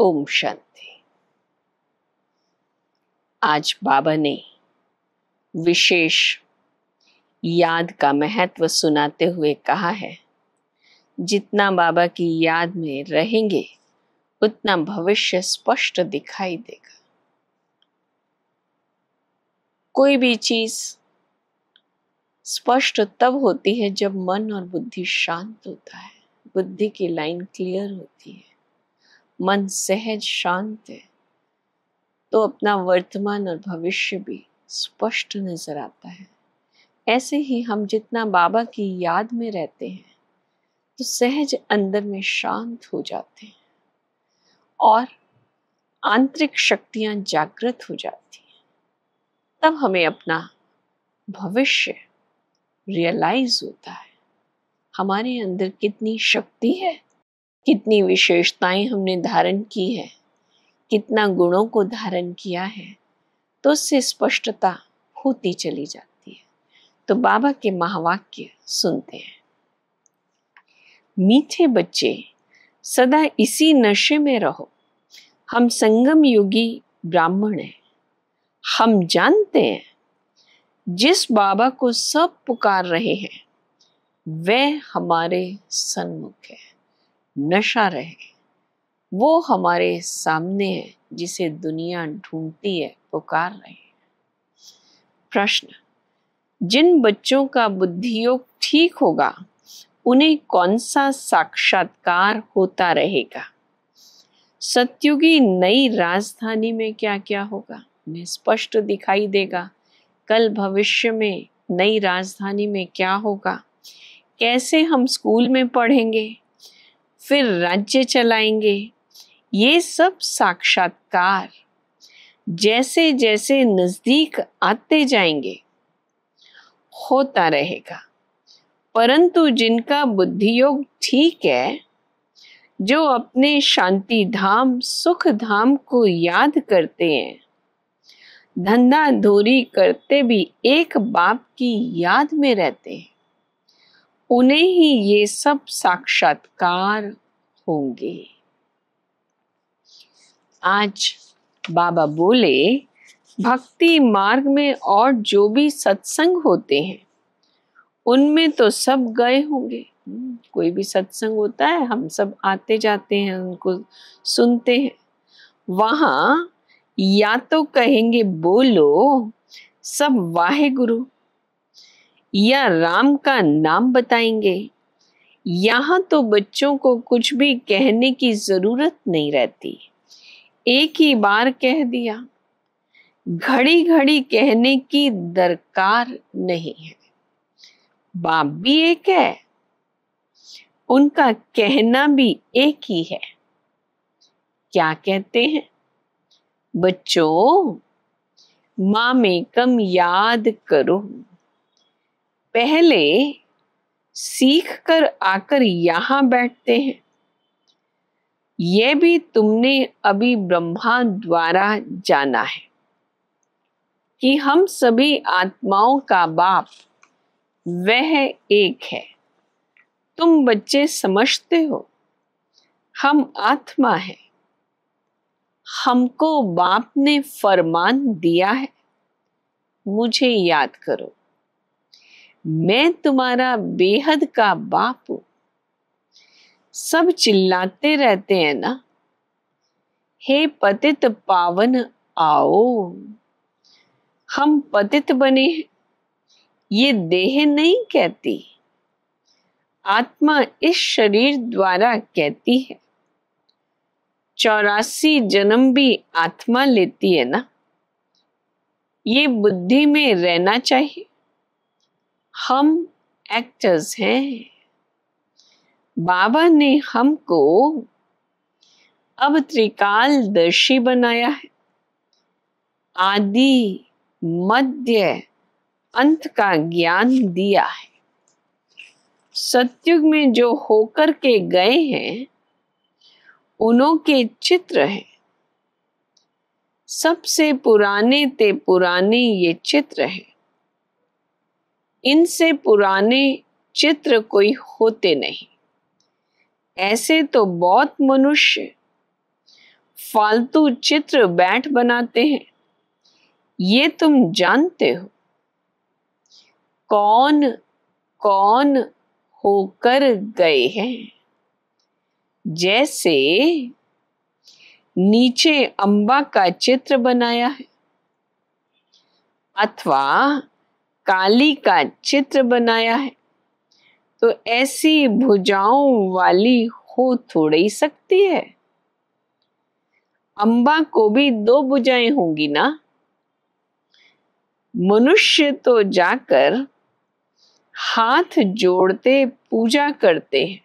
ओम शांति। आज बाबा ने विशेष याद का महत्व सुनाते हुए कहा है, जितना बाबा की याद में रहेंगे उतना भविष्य स्पष्ट दिखाई देगा। कोई भी चीज स्पष्ट तब होती है जब मन और बुद्धि शांत होता है, बुद्धि की लाइन क्लियर होती है, मन सहज शांत है, तो अपना वर्तमान और भविष्य भी स्पष्ट नजर आता है। ऐसे ही हम जितना बाबा की याद में रहते हैं तो सहज अंदर में शांत हो जाते हैं और आंतरिक शक्तियां जागृत हो जाती हैं। तब हमें अपना भविष्य रियलाइज होता है, हमारे अंदर कितनी शक्ति है, कितनी विशेषताएं हमने धारण की है, कितना गुणों को धारण किया है, तो उससे स्पष्टता होती चली जाती है। तो बाबा के महावाक्य सुनते हैं। मीठे बच्चे, सदा इसी नशे में रहो। हम संगम युगी ब्राह्मण हैं। हम जानते हैं जिस बाबा को सब पुकार रहे हैं वह हमारे सन्मुख है। नशा रहे, वो हमारे सामने है जिसे दुनिया ढूंढती है, पुकार रहे हैं। प्रश्न, जिन बच्चों का बुद्धियोग ठीक होगा उन्हें कौन सा साक्षात्कार होता रहेगा? सतयुगी नई राजधानी में क्या क्या होगा उन्हें स्पष्ट दिखाई देगा। कल भविष्य में नई राजधानी में क्या होगा, कैसे हम स्कूल में पढ़ेंगे, फिर राज्य चलाएंगे, ये सब साक्षात्कार जैसे जैसे नजदीक आते जाएंगे होता रहेगा। परंतु जिनका बुद्धियोग ठीक है, जो अपने शांति धाम सुख धाम को याद करते हैं, धंधा धोरी करते भी एक बाप की याद में रहते हैं, उन्हें ही ये सब साक्षात्कार होंगे। आज बाबा बोले, भक्ति मार्ग में और जो भी सत्संग होते हैं उनमें तो सब गए होंगे। कोई भी सत्संग होता है, हम सब आते जाते हैं, उनको सुनते हैं। वहां या तो कहेंगे बोलो सब वाहे गुरु, या राम का नाम बताएंगे। यहाँ तो बच्चों को कुछ भी कहने की जरूरत नहीं रहती, एक ही बार कह दिया, घड़ी घड़ी कहने की दरकार नहीं है। बाप भी एक है, उनका कहना भी एक ही है। क्या कहते हैं? बच्चों, माँ में कम याद करो। पहले सीख कर आकर यहाँ बैठते हैं। यह भी तुमने अभी ब्रह्मा द्वारा जाना है कि हम सभी आत्माओं का बाप वह एक है। तुम बच्चे समझते हो हम आत्मा है, हमको बाप ने फरमान दिया है, मुझे याद करो, मैं तुम्हारा बेहद का बाप हूं। सब चिल्लाते रहते हैं ना, हे पतित पावन आओ। हम पतित बने हैं, ये देह नहीं कहती, आत्मा इस शरीर द्वारा कहती है। 84 जन्म भी आत्मा लेती है ना, ये बुद्धि में रहना चाहिए। हम एक्टर्स हैं। बाबा ने हमको अब त्रिकालदर्शी बनाया है। आदि मध्य अंत का ज्ञान दिया है। सतयुग में जो होकर के गए हैं उन्हों के चित्र हैं। सबसे पुराने ते पुराने ये चित्र हैं। इनसे पुराने चित्र कोई होते नहीं। ऐसे तो बहुत मनुष्य फालतू चित्र बैठ बनाते हैं, ये तुम जानते हो। कौन कौन होकर गए हैं। जैसे नीचे अंबा का चित्र बनाया है अथवा काली का चित्र बनाया है, तो ऐसी भुजाओं वाली हो थोड़ी ही सकती है। अंबा को भी 2 भुजाएं होंगी ना। मनुष्य तो जाकर हाथ जोड़ते पूजा करते हैं।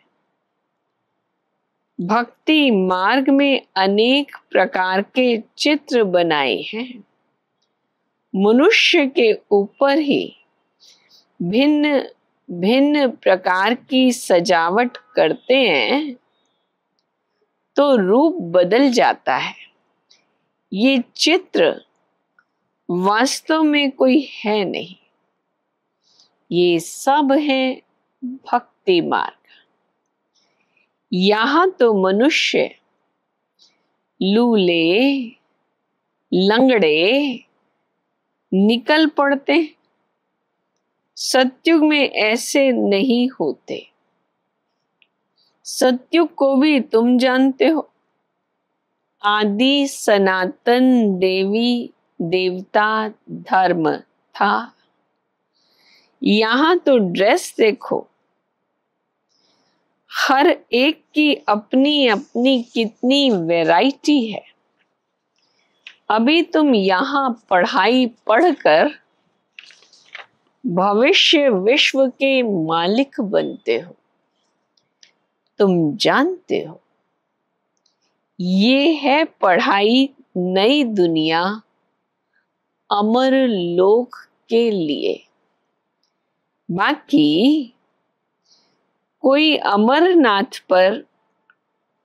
भक्ति मार्ग में अनेक प्रकार के चित्र बनाए हैं। मनुष्य के ऊपर ही भिन्न भिन्न प्रकार की सजावट करते हैं तो रूप बदल जाता है। ये चित्र वास्तव में कोई है नहीं, ये सब है भक्ति मार्ग। यहाँ तो मनुष्य लूले लंगड़े निकल पड़ते। सतयुग में ऐसे नहीं होते। सतयुग को भी तुम जानते हो, आदि सनातन देवी देवता धर्म था। यहाँ तो ड्रेस देखो, हर एक की अपनी अपनी कितनी वैरायटी है। अभी तुम यहाँ पढ़ाई पढ़कर भविष्य विश्व के मालिक बनते हो। तुम जानते हो, ये है पढ़ाई नई दुनिया अमर लोक के लिए। बाकी कोई अमरनाथ पर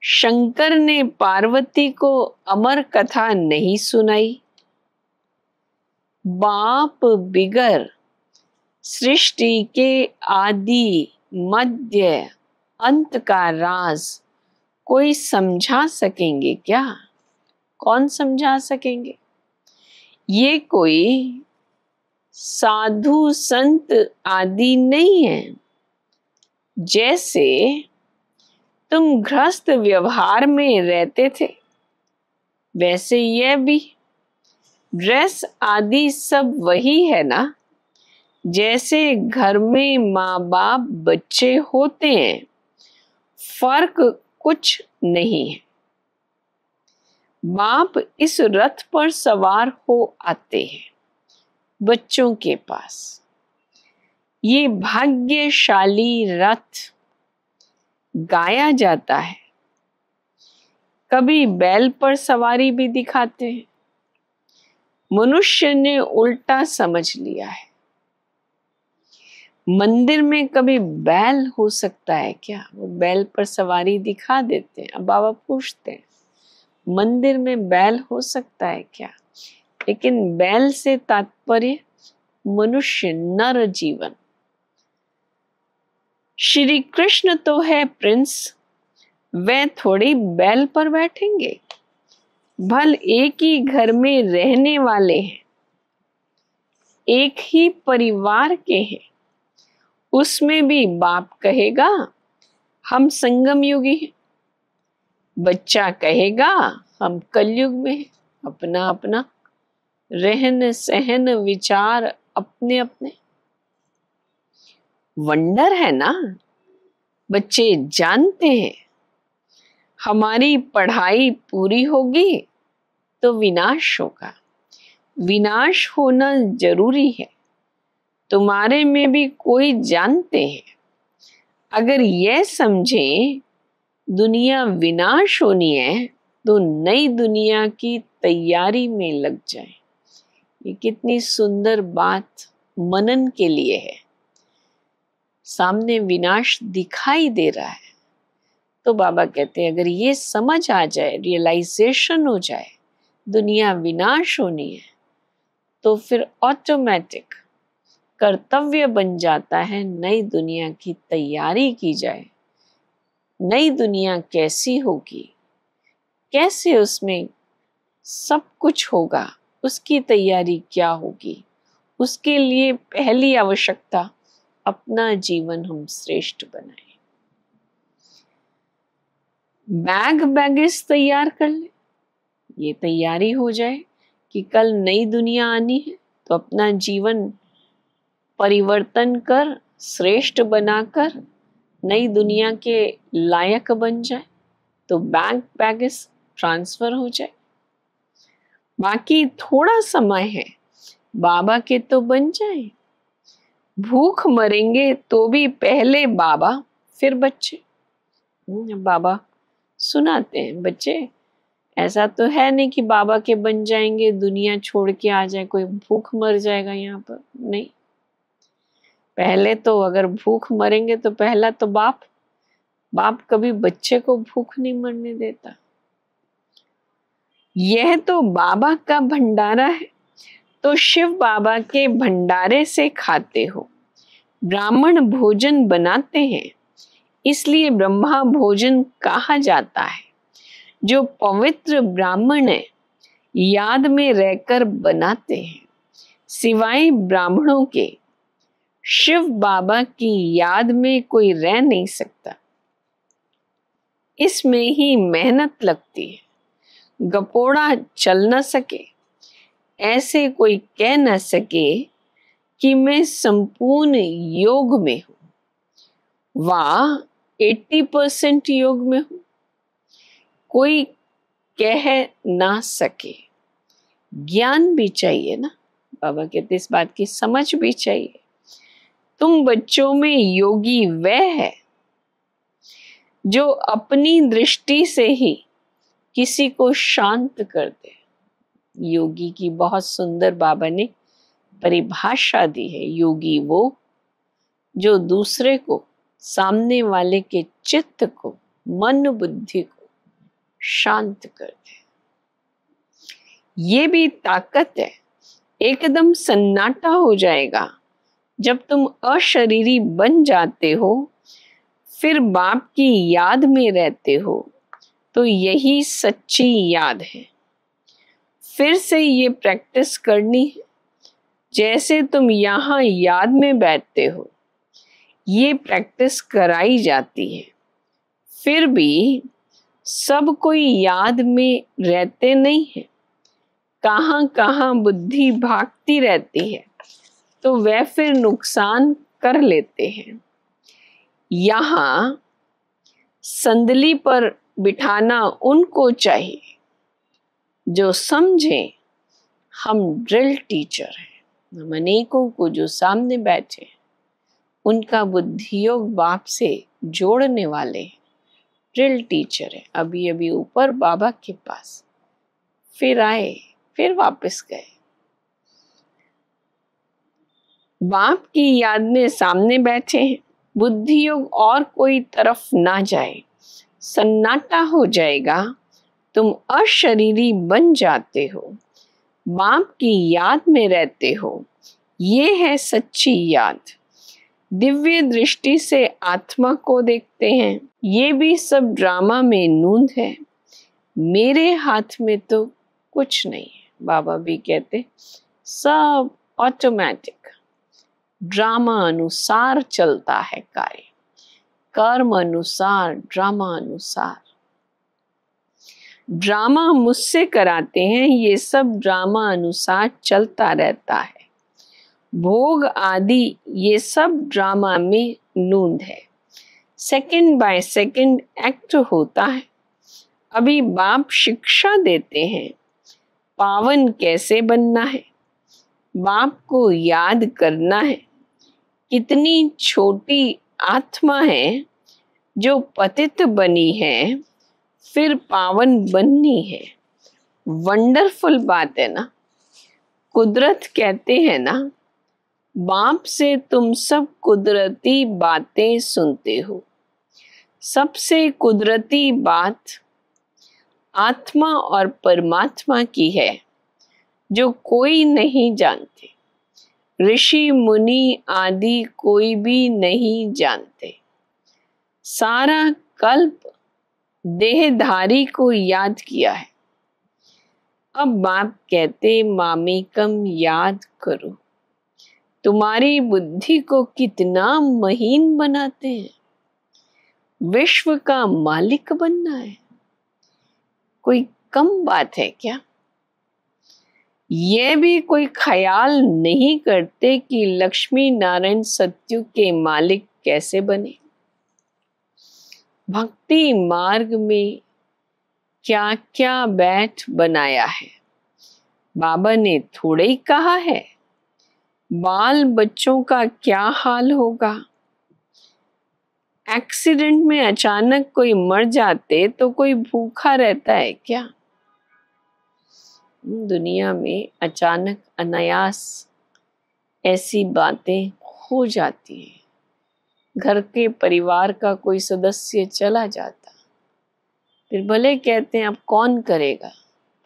शंकर ने पार्वती को अमर कथा नहीं सुनाई। बाप बिगर सृष्टि के आदि मध्य अंत का राज कोई समझा सकेंगे क्या? कौन समझा सकेंगे? ये कोई साधु संत आदि नहीं है। जैसे तुम गृहस्थ व्यवहार में रहते थे, वैसे यह भी ड्रेस आदि सब वही है ना। जैसे घर में माँ बाप बच्चे होते हैं, फर्क कुछ नहीं है। बाप इस रथ पर सवार हो आते हैं बच्चों के पास। ये भाग्यशाली रथ गाया जाता है। कभी बैल पर सवारी भी दिखाते हैं। मनुष्य ने उल्टा समझ लिया है। मंदिर में कभी बैल हो सकता है क्या? वो बैल पर सवारी दिखा देते हैं। अब बाबा पूछते हैं, मंदिर में बैल हो सकता है क्या? लेकिन बैल से तात्पर्य मनुष्य, नर जीवन। श्री कृष्ण तो है प्रिंस, वे थोड़ी बैल पर बैठेंगे। भल एक ही घर में रहने वाले हैं, एक ही परिवार के हैं। उसमें भी बाप कहेगा हम संगम युगी हैं, बच्चा कहेगा हम कलयुग में हैं। अपना अपना रहन सहन विचार अपने अपने। वंडर है ना। बच्चे जानते हैं हमारी पढ़ाई पूरी होगी तो विनाश होगा। विनाश होना जरूरी है। तुम्हारे में भी कोई जानते हैं, अगर यह समझें दुनिया विनाश होनी है तो नई दुनिया की तैयारी में लग जाए। ये कितनी सुंदर बात मनन के लिए है। सामने विनाश दिखाई दे रहा है तो बाबा कहते हैं अगर ये समझ आ जाए, रियलाइजेशन हो जाए दुनिया विनाश होनी है, तो फिर ऑटोमेटिक कर्तव्य बन जाता है नई दुनिया की तैयारी की जाए। नई दुनिया कैसी होगी, कैसे उसमें सब कुछ होगा, उसकी तैयारी क्या होगी, उसके लिए पहली आवश्यकता अपना जीवन हम श्रेष्ठ बनाएं। बैगेज तैयार कर ले, ये तैयारी हो जाए कि कल नई दुनिया आनी है तो अपना जीवन परिवर्तन कर, श्रेष्ठ बनाकर नई दुनिया के लायक बन जाए, तो बैगेज ट्रांसफर हो जाए। बाकी थोड़ा समय है, बाबा के तो बन जाए। भूख मरेंगे तो भी पहले बाबा फिर बच्चे। बाबा सुनाते हैं, बच्चे ऐसा तो है नहीं कि बाबा के बन जाएंगे दुनिया छोड़ के आ जाए, कोई भूख मर जाएगा यहाँ पर, नहीं। पहले तो अगर भूख मरेंगे तो पहला तो बाप कभी बच्चे को भूख नहीं मरने देता। यह तो बाबा का भंडारा है, तो शिव बाबा के भंडारे से खाते हो। ब्राह्मण भोजन बनाते हैं, इसलिए ब्रह्मा भोजन कहा जाता है। जो पवित्र ब्राह्मण है, याद में रहकर बनाते हैं। सिवाय ब्राह्मणों के शिव बाबा की याद में कोई रह नहीं सकता। इसमें ही मेहनत लगती है। गपोड़ा चल न सके, ऐसे कोई कह न सके कि मैं संपूर्ण योग में हूं, वाह 80% योग में हूं, कोई कह ना सके। ज्ञान भी चाहिए ना, बाबा कहते इस बात की समझ भी चाहिए। तुम बच्चों में योगी वह है जो अपनी दृष्टि से ही किसी को शांत कर दे। योगी की बहुत सुंदर बाबा ने परिभाषा दी है। योगी वो जो दूसरे को, सामने वाले के चित्त को, मन बुद्धि को शांत कर दे। ये भी ताकत है। एकदम सन्नाटा हो जाएगा जब तुम अशरीरी बन जाते हो, फिर बाप की याद में रहते हो, तो यही सच्ची याद है। फिर से ये प्रैक्टिस करनी है। जैसे तुम यहाँ याद में बैठते हो, ये प्रैक्टिस कराई जाती है। फिर भी सब कोई याद में रहते नहीं है, कहाँ कहाँ बुद्धि भागती रहती है, तो वह फिर नुकसान कर लेते हैं। यहाँ संदली पर बिठाना उनको चाहिए जो समझे हम ड्रिल टीचर हैं। हम अनेकों को जो सामने बैठे उनका बुद्धियोग बाप से जोड़ने वाले हैं, ड्रिल टीचर है। अभी अभी ऊपर बाबा के पास, फिर आए, फिर वापस गए। बाप की याद में सामने बैठे हैं। बुद्धियोग और कोई तरफ ना जाए, सन्नाटा हो जाएगा, तुम अशरीरी बन जाते हो, बाप की याद में रहते हो। ये है सच्ची याद। दिव्य दृष्टि से आत्मा को देखते हैं। ये भी सब ड्रामा में नूंद है, मेरे हाथ में तो कुछ नहीं है। बाबा भी कहते सब ऑटोमेटिक, ड्रामा अनुसार चलता है कार्य, कर्म अनुसार, ड्रामा अनुसार। ड्रामा मुझसे कराते हैं, ये सब ड्रामा अनुसार चलता रहता है। भोग आदि ये सब ड्रामा में नूंद है, सेकंड बाय सेकंड एक्ट होता है। अभी बाप शिक्षा देते हैं, पावन कैसे बनना है, बाप को याद करना है। कितनी छोटी आत्मा है जो पतित बनी है, फिर पावन बननी है। वंडरफुल बात है ना। कुदरत कहते हैं ना, बाप से तुम सब कुदरती बातें सुनते हो। सबसे कुदरती बात आत्मा और परमात्मा की है, जो कोई नहीं जानते। ऋषि मुनि आदि कोई भी नहीं जानते। सारा कल्प देहधारी को याद किया है। अब बाप कहते मामेकम याद करो। तुम्हारी बुद्धि को कितना महीन बनाते हैं। विश्व का मालिक बनना है, कोई कम बात है क्या? ये भी कोई ख्याल नहीं करते कि लक्ष्मी नारायण सत्यु के मालिक कैसे बने। भक्ति मार्ग में क्या क्या बैठ बनाया है। बाबा ने थोड़े ही कहा है बाल बच्चों का क्या हाल होगा। एक्सीडेंट में अचानक कोई मर जाते तो कोई भूखा रहता है क्या? दुनिया में अचानक अनायास ऐसी बातें हो जाती हैं। घर के परिवार का कोई सदस्य चला जाता, फिर भले कहते हैं अब कौन करेगा,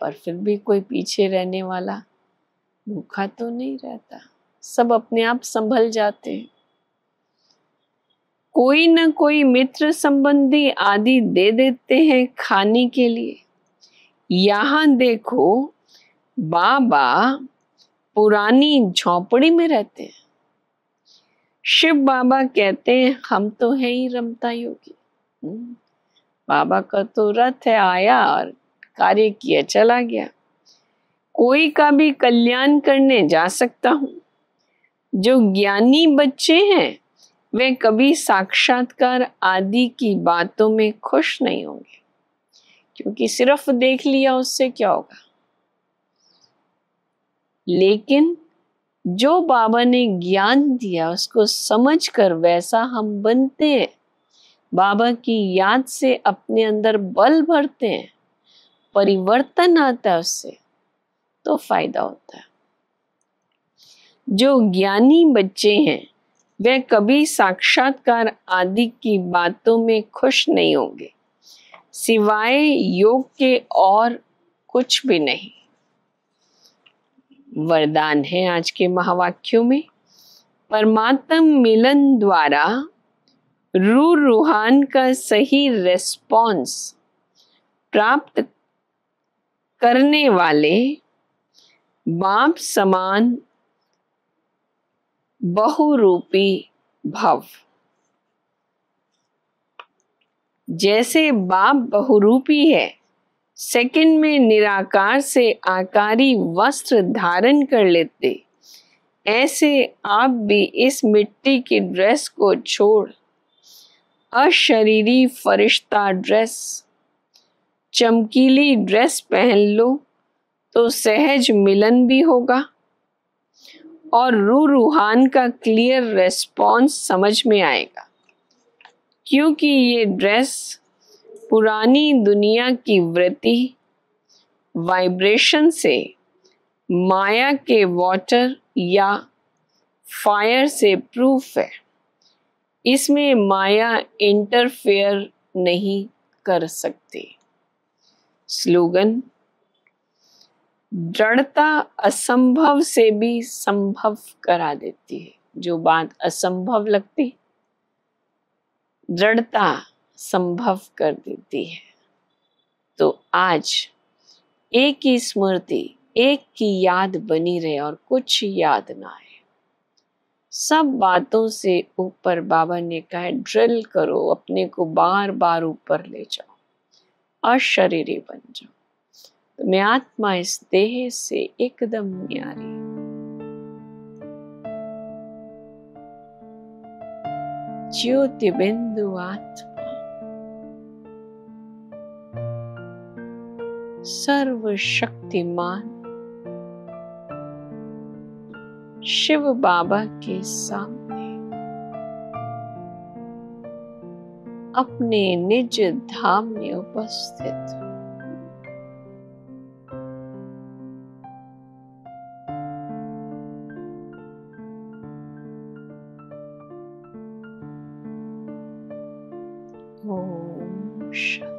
पर फिर भी कोई पीछे रहने वाला भूखा तो नहीं रहता। सब अपने आप संभल जाते हैं। कोई न कोई मित्र संबंधी आदि दे देते हैं खाने के लिए। यहाँ देखो बाबा पुरानी झोपड़ी में रहते हैं। शिव बाबा कहते हैं हम तो है ही रमता योगी। बाबा का तो रथ है, आया और कार्य किया चला गया। कोई का भी कल्याण करने जा सकता हूँ। जो ज्ञानी बच्चे हैं वे कभी साक्षात्कार आदि की बातों में खुश नहीं होंगे, क्योंकि सिर्फ देख लिया उससे क्या होगा। लेकिन जो बाबा ने ज्ञान दिया उसको समझकर वैसा हम बनते हैं, बाबा की याद से अपने अंदर बल भरते हैं, परिवर्तन आता है, उससे तो फायदा होता है। जो ज्ञानी बच्चे हैं वे कभी साक्षात्कार आदि की बातों में खुश नहीं होंगे, सिवाय योग के और कुछ भी नहीं। वरदान है आज के महावाक्यों में, परमात्म मिलन द्वारा रूह रूहान का सही रेस्पॉन्स प्राप्त करने वाले बाप समान बहुरूपी भव। जैसे बाप बहुरूपी है, सेकंड में निराकार से आकारी वस्त्र धारण कर लेते, ऐसे आप भी इस मिट्टी की ड्रेस को छोड़ अशरीरी फरिश्ता ड्रेस, चमकीली ड्रेस पहन लो तो सहज मिलन भी होगा और रूह रूहान का क्लियर रेस्पॉन्स समझ में आएगा। क्योंकि ये ड्रेस पुरानी दुनिया की वृत्ति वाइब्रेशन से माया के वाटर या फायर से प्रूफ है। इसमें माया इंटरफेयर नहीं कर सकती। स्लोगन, दृढ़ता असंभव से भी संभव करा देती है। जो बात असंभव लगती, दृढ़ता संभव कर देती है। तो आज एक की स्मृति, एक की याद बनी रहे और कुछ याद ना आए। सब बातों से ऊपर बाबा ने कहा है ड्रिल करो, अपने को बार बार ऊपर ले जाओ, अशरीरी बन जाओ। तो मैं आत्मा इस देह से एकदम न्यारी। ज्योति बिंदु आत्मा, सर्वशक्तिमान शिव बाबा के सामने अपने निज धाम में उपस्थित ओम शांति।